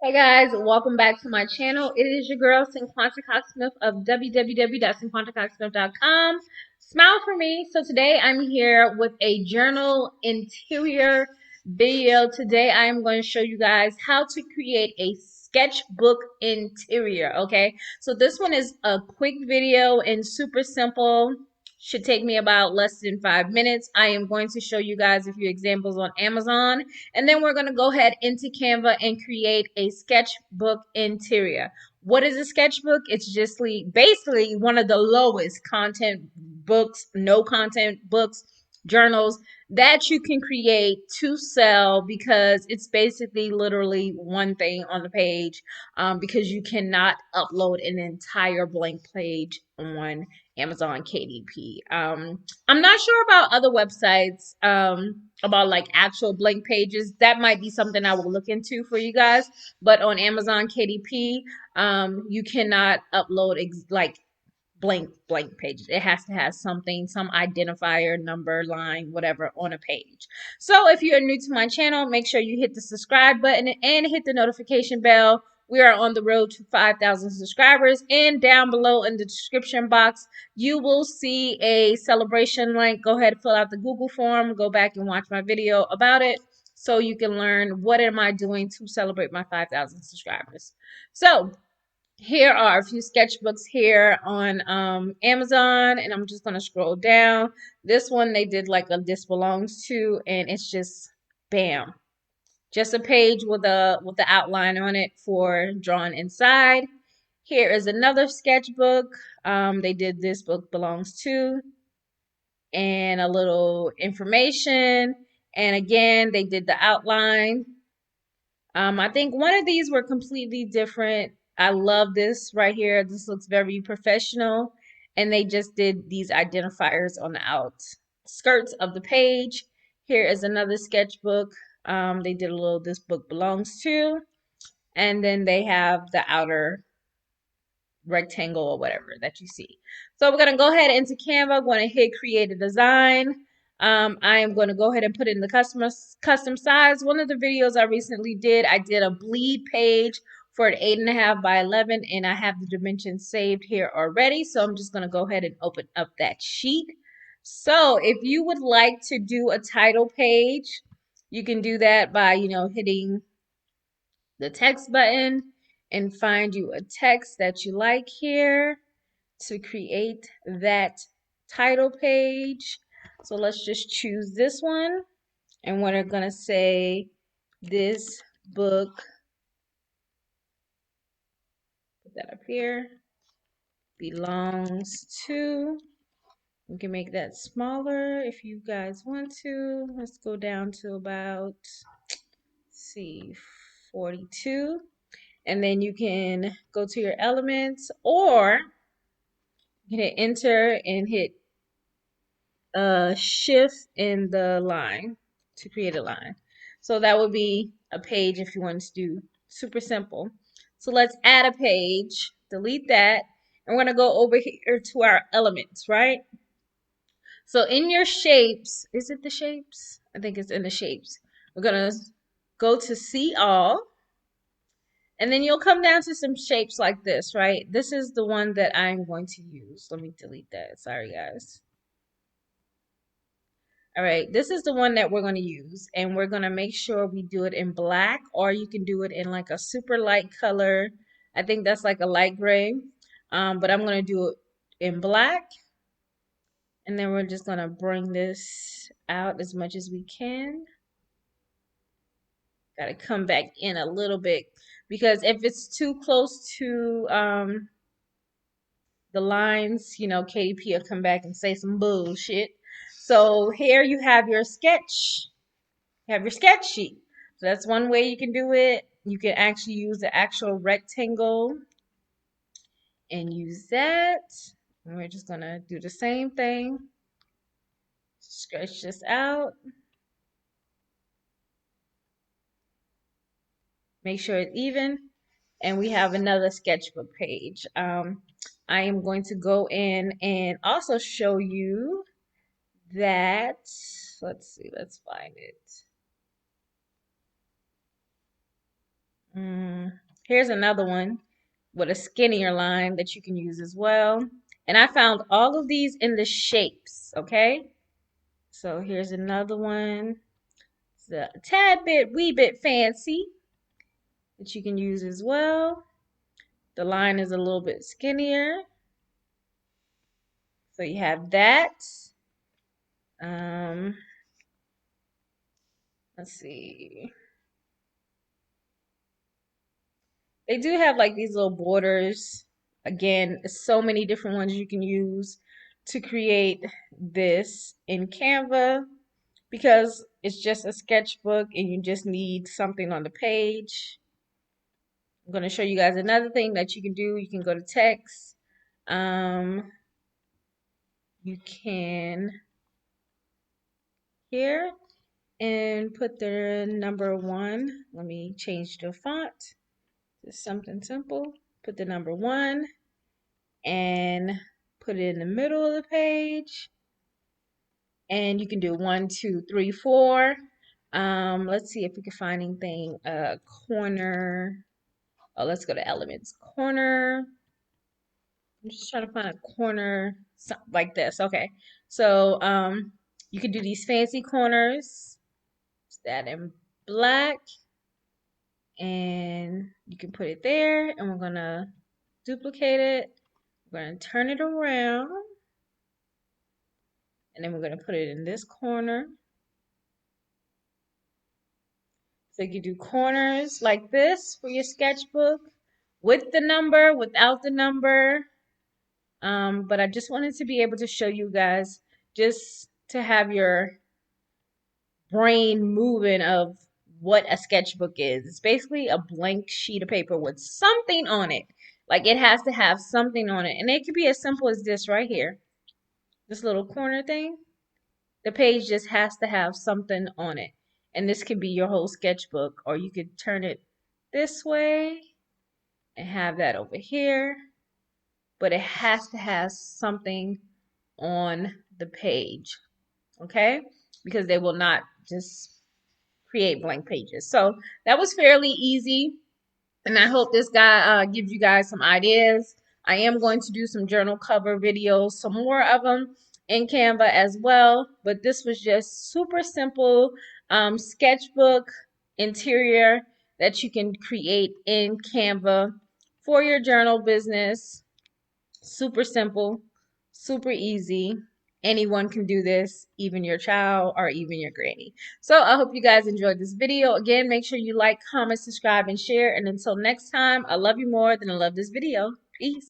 Hey guys, welcome back to my channel. It is your girl Cinquanta Cox-Smith of www.cinquantacoxsmith.com. Smile for me. So today I'm here with a journal interior video. Today I am going to show you guys how to create a sketchbook interior. Okay, so this one is a quick video and super simple. Should take me about less than 5 minutes. I am going to show you guys a few examples on Amazon, and then we're going to go ahead into Canva and create a sketchbook interior. What is a sketchbook? It's just basically one of the lowest content books, no content books, journals that you can create to sell, because it's basically literally one thing on the page, because you cannot upload an entire blank page on Amazon KDP. I'm not sure about other websites, about like actual blank pages. That might be something I will look into for you guys. But on Amazon KDP, you cannot upload like blank pages. It has to have something, some identifier, number, line, whatever on a page. So if you're new to my channel, make sure you hit the subscribe button and hit the notification bell. We are on the road to 5,000 subscribers, and down below in the description box you will see a celebration link. Go ahead and fill out the Google form, go back and watch my video about it so you can learn what am I doing to celebrate my 5,000 subscribers. So here are a few sketchbooks here on Amazon, and I'm just going to scroll down. This one they did like a "this belongs to," and it's just bam, just a page with the outline on it for drawn inside. Here is another sketchbook. They did "this book belongs to," and a little information, and again they did the outline. I think one of these were completely different. I love this right here. This looks very professional. And they just did these identifiers on the outskirts of the page. Here is another sketchbook. They did a little "this book belongs to." And then they have the outer rectangle or whatever that you see. So we're going to go ahead into Canva. I'm going to hit create a design. I am going to go ahead and put in the custom size. One of the videos I recently did, I did a bleed page for an 8.5 by 11, and I have the dimensions saved here already. So I'm just going to go ahead and open up that sheet. So if you would like to do a title page, you can do that by, hitting the text button and find you a text that you like here to create that title page. So let's just choose this one, and we're going to say "this book," put that up here, "belongs to." We can make that smaller if you guys want to. Let's go down to about, see, 42. And then you can go to your elements, or hit enter and hit shift in the line to create a line. So that would be a page if you want to do super simple. So let's add a page, delete that, and we're going to go over here to our elements, right? So in your shapes, is it the shapes? I think it's in the shapes. We're going to go to see all, and then you'll come down to some shapes like this, right? This is the one that I'm going to use. Let me delete that. Sorry, guys. All right, this is the one that we're going to use, and we're going to make sure we do it in black, or you can do it in like a super light color. I think that's like a light gray, but I'm going to do it in black, and then we're just going to bring this out as much as we can. Got to come back in a little bit, because if it's too close to the lines, KDP will come back and say some bullshit. So here you have your sketch. You have your sketch sheet. So that's one way you can do it. You can actually use the actual rectangle and use that. And we're just going to do the same thing. Stretch this out. Make sure it's even. And we have another sketchbook page. I am going to go in and also show you that. Let's see, let's find it. Here's another one with a skinnier line that you can use as well. And I found all of these in the shapes, okay? So here's another one. It's a tad bit, wee bit fancy that you can use as well. The line is a little bit skinnier. So you have that. Let's see. They do have like these little borders. Again, so many different ones you can use to create this in Canva because it's just a sketchbook and you just need something on the page. I'm going to show you guys another thing that you can do. You can go to text. You can here and put the number 1. Let me change the font. Just something simple. Put the number 1 and put it in the middle of the page. And you can do 1, 2, 3, 4. Let's see if we can find anything. Corner. Oh, let's go to elements. Corner. I'm just trying to find a corner like this. Okay. So you can do these fancy corners. It's that in black. And you can put it there. And we're going to duplicate it. We're going to turn it around. And then we're going to put it in this corner. So you can do corners like this for your sketchbook with the number, without the number. But I just wanted to be able to show you guys just to have your brain moving of what a sketchbook is. It's basically a blank sheet of paper with something on it. Like it has to have something on it. And it could be as simple as this right here. This little corner thing. The page just has to have something on it. And this could be your whole sketchbook. Or you could turn it this way and have that over here. But it has to have something on the page. Okay? Because they will not just create blank pages. So that was fairly easy. And I hope this guy gives you guys some ideas. I am going to do some journal cover videos, some more of them in Canva as well. But this was just super simple sketchbook interior that you can create in Canva for your journal business. Super simple, super easy. Anyone can do this, even your child or even your granny. So I hope you guys enjoyed this video. Again, make sure you like, comment, subscribe, and share. And until next time, I love you more than I love this video. Peace.